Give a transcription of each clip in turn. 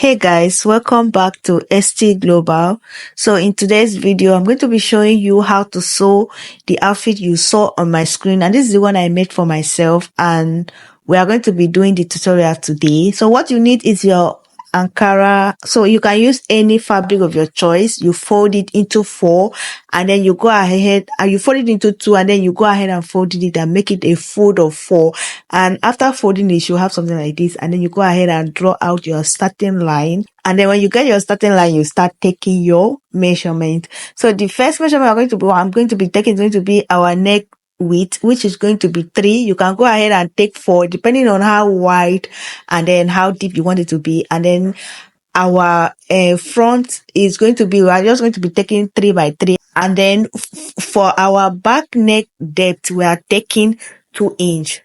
Hey guys, welcome back to ST Global. So in today's video, I'm going to be showing you how to sew the outfit you saw on my screen. And this is the one I made for myself. And we are going to be doing the tutorial today. So what you need is your Ankara. So you can use any fabric of your choice. You fold it into 4 and then you go ahead and you fold it into 2 and then you go ahead and fold it and make it a fold of 4. And after folding it, you have something like this, and then you go ahead and draw out your starting line. And then when you get your starting line, you start taking your measurement. So the first measurement I'm going to be taking is going to be our neck width, which is going to be 3. You can go ahead and take 4 depending on how wide and then how deep you want it to be. And then our front is going to be, we're just going to be taking 3 by 3. And then for our back neck depth, we are taking 2 inch.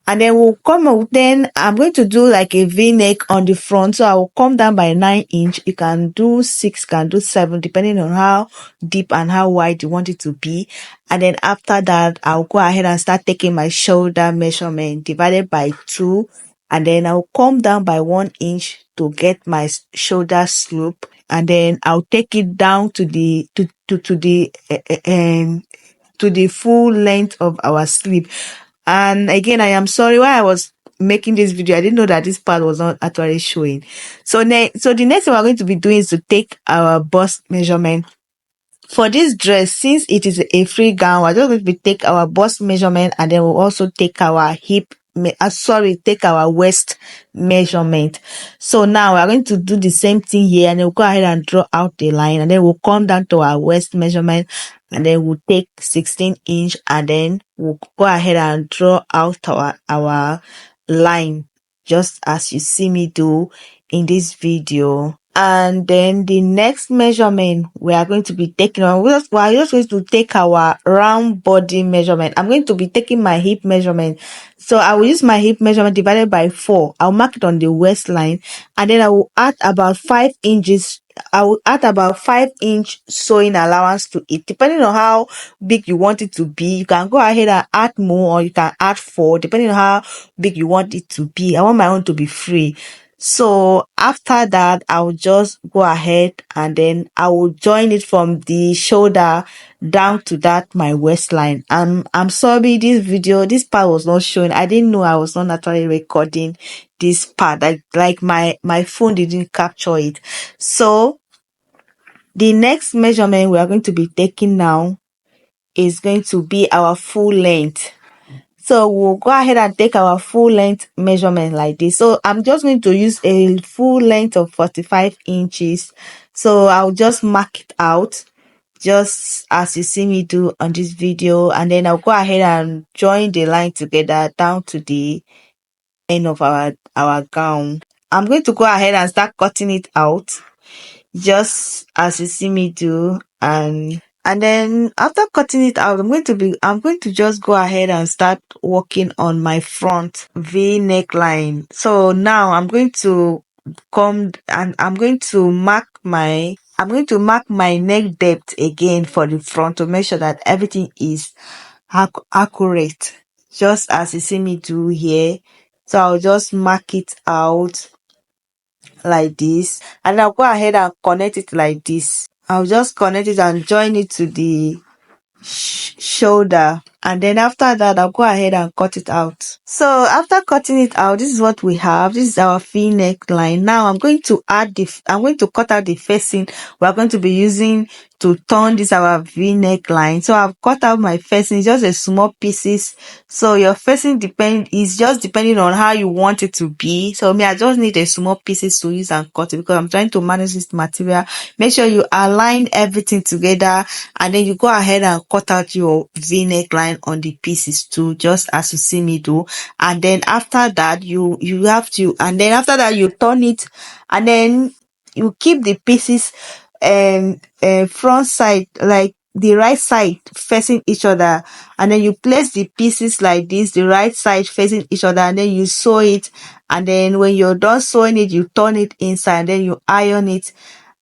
And then we'll come out, then I'm going to do like a V-neck on the front. So I will come down by 9 inch. You can do 6, can do 7, depending on how deep and how wide you want it to be. And then after that, I'll go ahead and start taking my shoulder measurement divided by 2. And then I'll come down by 1 inch to get my shoulder slope. And then I'll take it down to the, to the full length of our sleeve. And again, I am sorry, while I was making this video, I didn't know that this part was not actually showing. So the next thing we're going to be doing is to take our bust measurement. For this dress, since it is a free gown, we're just going to take our bust measurement, and then we'll also take our take our waist measurement. So now we're going to do the same thing here, and then we'll go ahead and draw out the line, and then we'll come down to our waist measurement, and then we'll take 16 inch, and then we'll go ahead and draw out our line, just as you see me do in this video. And then the next measurement we are going to be taking on, we're just going to take our round body measurement. I'm going to be taking my hip measurement. So I will use my hip measurement divided by 4. I'll mark it on the waistline, and then I will add about 5 inches. I will add about 5-inch sewing allowance to it. Depending on how big you want it to be, you can go ahead and add more, or you can add 4, depending on how big you want it to be. I want my own to be free. So after that, I will just go ahead and then I will join it from the shoulder down to that my waistline. I'm sorry, this part was not showing. I didn't know I was not actually recording this part. Like my phone didn't capture it. So the next measurement we are going to be taking now is going to be our full length. So we'll go ahead and take our full length measurement like this. So I'm just going to use a full length of 45 inches. So I'll just mark it out, just as you see me do on this video. And then I'll go ahead and join the line together down to the end of our gown. I'm going to go ahead and start cutting it out, just as you see me do. And then after cutting it out, I'm going to just go ahead and start working on my front V neckline. So now I'm going to come and I'm going to mark my neck depth again for the front to make sure that everything is accurate, just as you see me do here. So I'll just mark it out like this, and I'll go ahead and connect it like this. I'll just connect it and join it to the shoulder, and then after that I'll go ahead and cut it out. So after cutting it out, this is what we have. This is our V neckline. Now I'm going to cut out the facing we're going to be using to turn this our V neckline. So I've cut out my facing, just a small pieces. So your facing is just depending on how you want it to be. So I just need a small pieces to use and cut it, because I'm trying to manage this material. Make sure you align everything together, and then you go ahead and cut out your V neckline on the pieces too, just as you see me do. And then after that you turn it, and then you keep the pieces front side, like the right side facing each other, and then you place the pieces like this, the right side facing each other, and then you sew it. And then when you're done sewing it, you turn it inside, and then you iron it,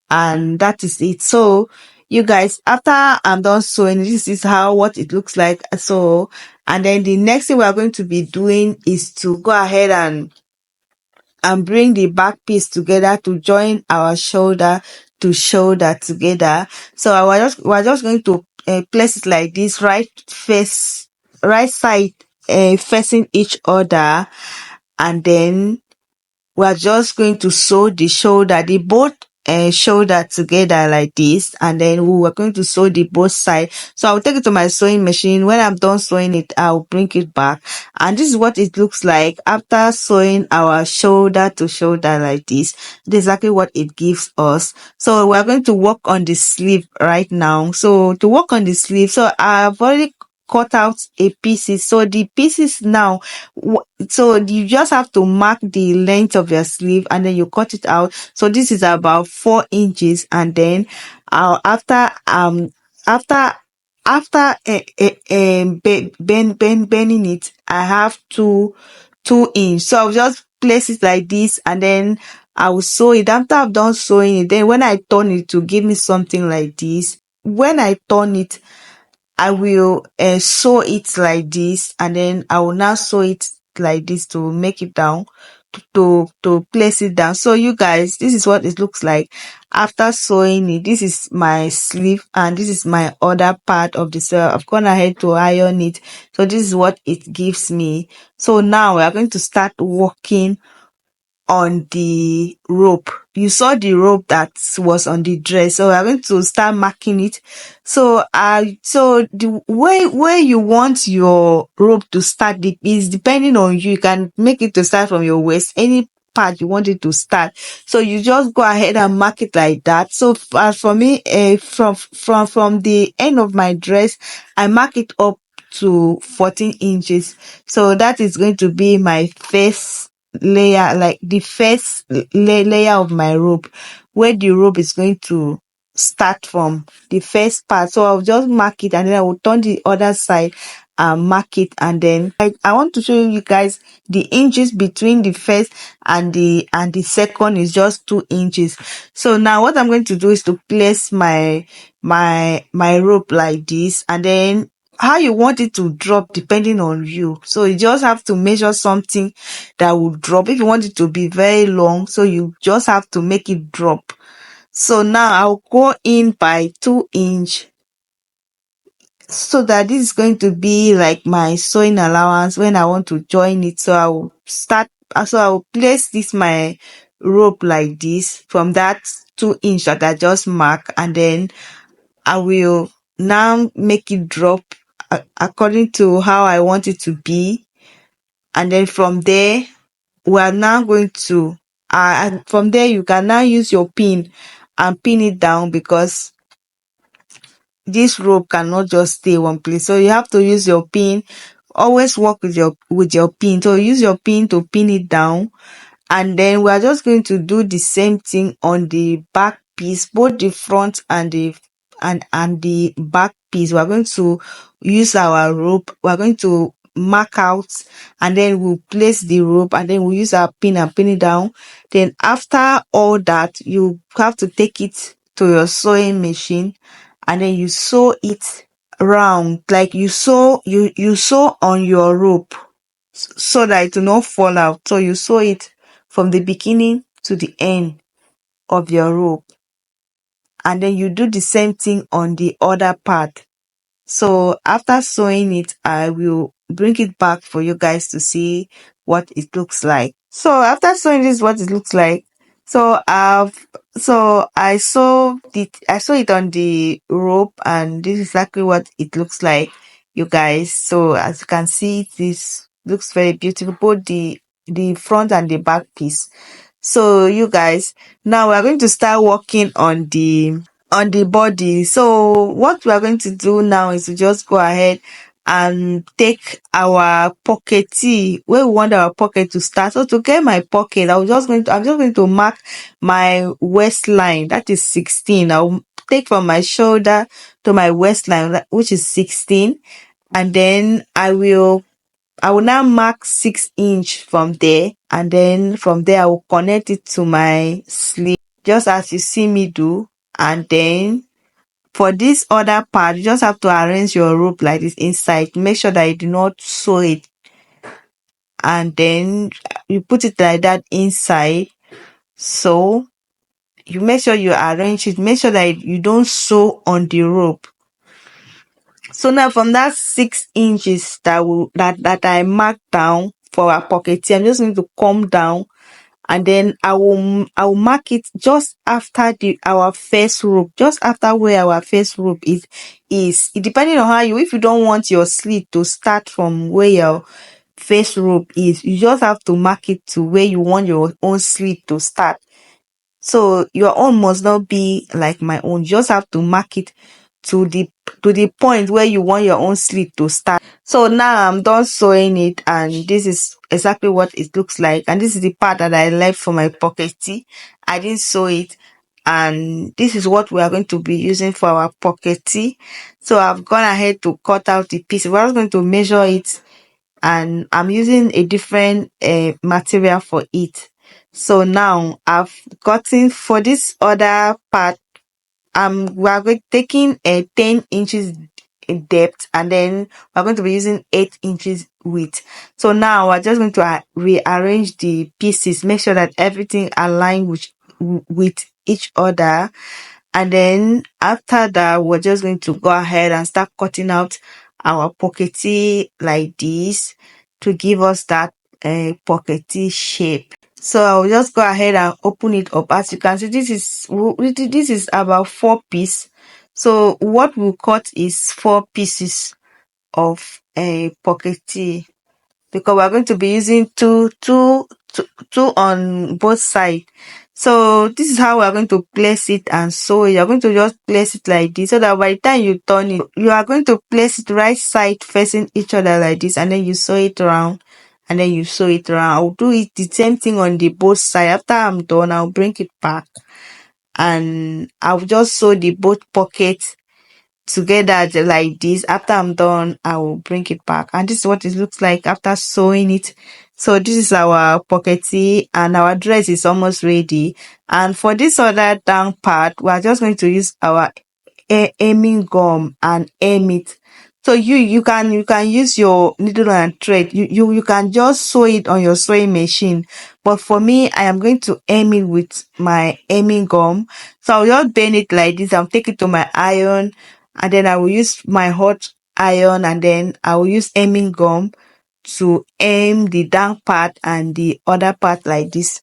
and that is it. So you guys, after I'm done sewing, this is what it looks like. So, and then the next thing we are going to be doing is to go ahead and and bring the back piece together to join our shoulder to shoulder together. So we're just going to place it like this, right side facing each other, and then we're just going to sew the shoulder, the both shoulder together like this, and then we were going to sew the both side. So I'll take it to my sewing machine. When I'm done sewing it, I'll bring it back, and this is what it looks like after sewing our shoulder to shoulder like this. This is exactly what it gives us. So we're going to work on the sleeve right now. So to work on the sleeve, so I've already cut out a pieces. So the pieces now, so you just have to mark the length of your sleeve and then you cut it out. So this is about 4 inches, and then after bending it, I have 2 inch. So I'll just place it like this, and then I will sew it. After I've done sewing it, then when I turn it to give me something like this, when I turn it, I will sew it like this, and then I will now sew it like this to make it down, to place it down. So you guys, this is what it looks like after sewing it. This is my sleeve, and this is my other part of the sleeve. I've gone ahead to iron it. So this is what it gives me. So now we are going to start working on the rope. You saw the rope that was on the dress, so we are going to start marking it. So so the way you want your rope to start is depending on you. You can make it to start from your waist, any part you want it to start. So you just go ahead and mark it like that. So as for me, from the end of my dress, I mark it up to 14 inches. So that is going to be my first layer, like the first layer of my rope, where the rope is going to start from, the first part. So I'll just mark it, and then I will turn the other side and mark it, and then I want to show you guys the inches between the first and the second is just 2 inches. So now what I'm going to do is to place my rope like this, and then how you want it to drop depending on you. So you just have to measure something that will drop. If you want it to be very long, so you just have to make it drop. So now I'll go in by 2 inch, so that this is going to be like my sewing allowance when I want to join it. So I will place this my rope like this from that 2 inch that I just marked, and then I will now make it drop according to how I want it to be. And then from there, we are now going to and from there you can now use your pin and pin it down, because this rope cannot just stay one place. So you have to use your pin. Always work with your pin. So use your pin to pin it down, and then we are just going to do the same thing on the back piece, both the front and the back piece. We are going to use our rope. We are going to mark out, and then we'll place the rope, and then we'll use our pin and pin it down. Then after all that, you have to take it to your sewing machine, and then you sew it round, like you sew on your rope, so that it will not fall out. So you sew it from the beginning to the end of your rope, and then you do the same thing on the other part. So after sewing it, I will bring it back for you guys to see what it looks like. So after sewing, this is what it looks like. So I sew it on the rope, and this is exactly what it looks like, you guys. So as you can see, this looks very beautiful, both the front and the back piece. So you guys, now we are going to start working on the body. So what we are going to do now is to just go ahead and take our pocketee where we want our pocket to start. So to get my pocket, I'm just going to mark my waistline, that is 16. I'll take from my shoulder to my waistline, which is 16, and then I will now mark 6 inch from there, and then from there I will connect it to my sleeve, just as you see me do. And then for this other part, you just have to arrange your rope like this inside. Make sure that you do not sew it and then you put it like that inside. So you make sure you arrange it, make sure that you don't sew on the rope. So now from that 6 inches that I marked down for our pocket, I'm just going to come down, and then I will mark it just after our first rope, just after where our first rope is. It depending on how if you don't want your slit to start from where your first rope is, you just have to mark it to where you want your own slit to start. So your own must not be like my own. You just have to mark it to the point where you want your own slit to start. So now I'm done sewing it, and this is exactly what it looks like. And this is the part that I left for my pocket tee. I didn't sew it, and this is what we are going to be using for our pocket tee. So I've gone ahead to cut out the piece. We're just going to measure it, and I'm using a different material for it. So now I've gotten for this other part, we are taking a 10 inches in depth, and then we're going to be using 8 inches width. So now we're just going to rearrange the pieces, make sure that everything aligns with each other. And then after that, we're just going to go ahead and start cutting out our pockety like this to give us that pockety shape. So I'll just go ahead and open it up. As you can see, this is about 4 pieces. So what we'll cut is 4 pieces of a pockety, because we're going to be using two on both sides. So this is how we're going to place it and sew it. You're going to just place it like this, so that by the time you turn it, you are going to place it right side facing each other like this, and then you sew it around, and then you sew it around. I'll do it the same thing on the both side. After I'm done, I'll bring it back, and I'll just sew the both pockets together like this. After I'm done, I will bring it back, and this is what it looks like after sewing it. So this is our pockety, and our dress is almost ready. And for this other down part, we are just going to use our aiming gum and aim it. So you can use your needle and thread. You can just sew it on your sewing machine, but for me, I am going to aim it with my aiming gum. So I'll just bend it like this. I'll take it to my iron, and then I will use my hot iron, and then I will use aiming gum to aim the down part and the other part like this.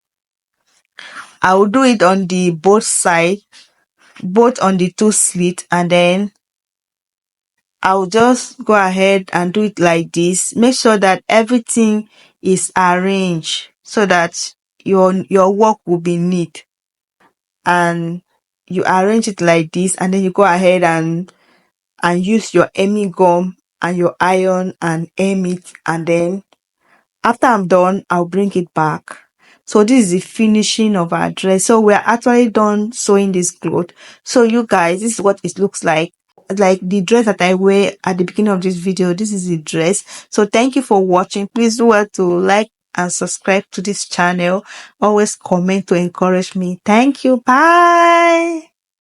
I will do it on the both side, both on the 2 slits, and then I'll just go ahead and do it like this. Make sure that everything is arranged so that your work will be neat. And you arrange it like this, and then you go ahead and use your aiming gum and your iron and aim it, and then after I'm done, I'll bring it back. So this is the finishing of our dress. So we're actually done sewing this cloth. So you guys, this is what it looks like the dress that I wear at the beginning of this video. This is the dress. So thank you for watching. Please do well to like and subscribe to this channel. Always comment to encourage me. Thank you. Bye.